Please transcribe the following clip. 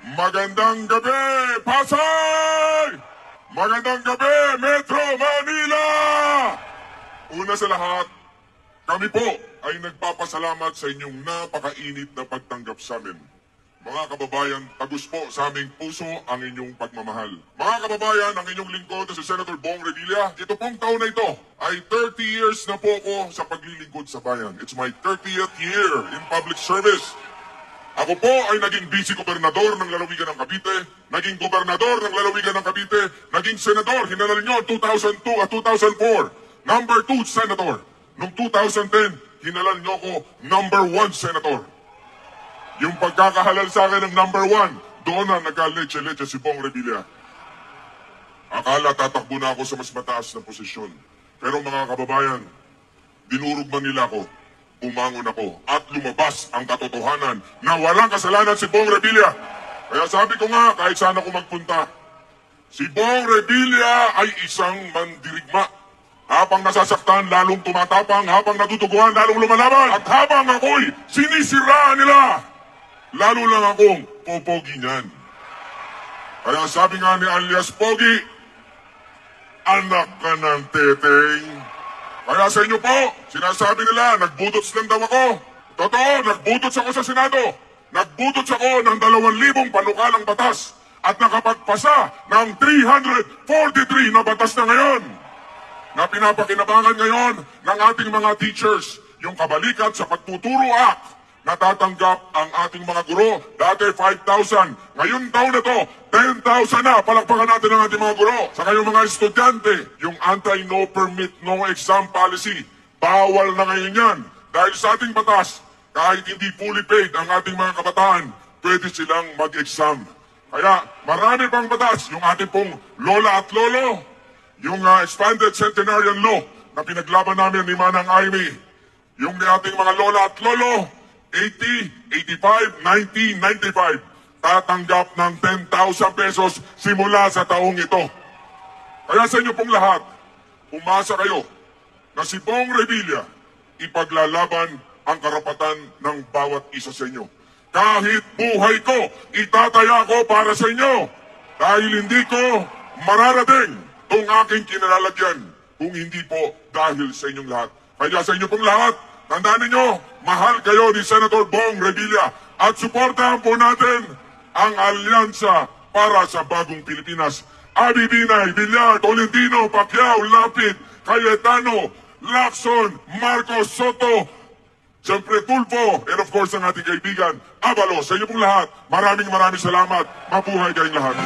Magandang gabi, Pasay! Magandang gabi, Metro Manila! Una sa lahat, kami po ay nagpapasalamat sa inyong napakainit na pagtanggap sa amin. Mga kababayan, tagus po sa aming puso ang inyong pagmamahal. Mga kababayan, ang inyong lingkod na si Senator Bong Revilla, ito pong taon na ito ay 30 years na po ako sa paglilingkod sa bayan. It's my 30th year in public service. Ako po ay naging vice-gobernador ng lalawigan ng Cavite, naging gobernador ng lalawigan ng Cavite, naging senador, hinalal nyo 2002 at 2004, number 2 senator. Noong 2010, hinalal nyo ko number 1 senator. Yung pagkakahalal sa akin ng number 1, doon na nagka-leche-leche si Bong Revilla. Akala tatakbo na ako sa mas mataas na posisyon. Pero mga kababayan, dinurog man nila ako, umangon ako at lumabas ang katotohanan na walang kasalanan si Bong Revilla. Kaya sabi ko nga, kahit saan ako magpunta, si Bong Revilla ay isang mandirigma. Habang nasasaktan, lalong tumatapang. Habang natutuguan, lalong lumalaban. At habang ako'y sinisiraan nila, lalo lang akong popogi niyan. Kaya sabi nga ni alias Pogi, anak ka ng teteng. Kaya sa inyo po, sinasabi nila, nagbudots lang daw ako. Totoo, nagbudots ako sa Senado. Nagbudots ako ng 2,000 panukalang batas at nakapagpasa ng 343 na batas na ngayon na pinapakinabangan ngayon ng ating mga teachers. Yung kabalikat sa Pagtuturo Act, natatanggap ang ating mga guro. Dati 5,000. Ngayon taon na to, 10,000 na. Palakpakan natin ang ating mga guro. Sa kayong mga estudyante, yung anti-no permit, no exam policy, bawal na ngayon yan. Dahil sa ating batas, kahit hindi fully paid ang ating mga kabataan, pwede silang mag-exam. Kaya marami pang batas, yung ating pong lola at lolo, yung expanded centenarian law na pinaglaban namin ni Manang Aimee, yung ating mga lola at lolo, 80, 85, 90, 95, tatanggap ng 10,000 pesos simula sa taong ito. Kaya sa inyo pong lahat, umasa kayo na si Bong Revilla ipaglalaban ang karapatan ng bawat isa sa inyo. Kahit buhay ko, itataya ko para sa inyo. Dahil hindi ko mararating itong aking kinalalagyan kung hindi po dahil sa inyong lahat. Kaya sa inyo pong lahat, tandaan ninyo, mahal kayo ni Senator Bong Revilla at suportahan po natin ang alyansa para sa bagong Pilipinas. Abi Binay, Villar, Tolentino, Pacquiao, Lapid, Cayetano, Lacson, Marcos Soto, siyempre Tulfo, and of course ang ating kaibigan, Abalos. Sa inyo pong lahat, maraming salamat. Mabuhay kayong lahat.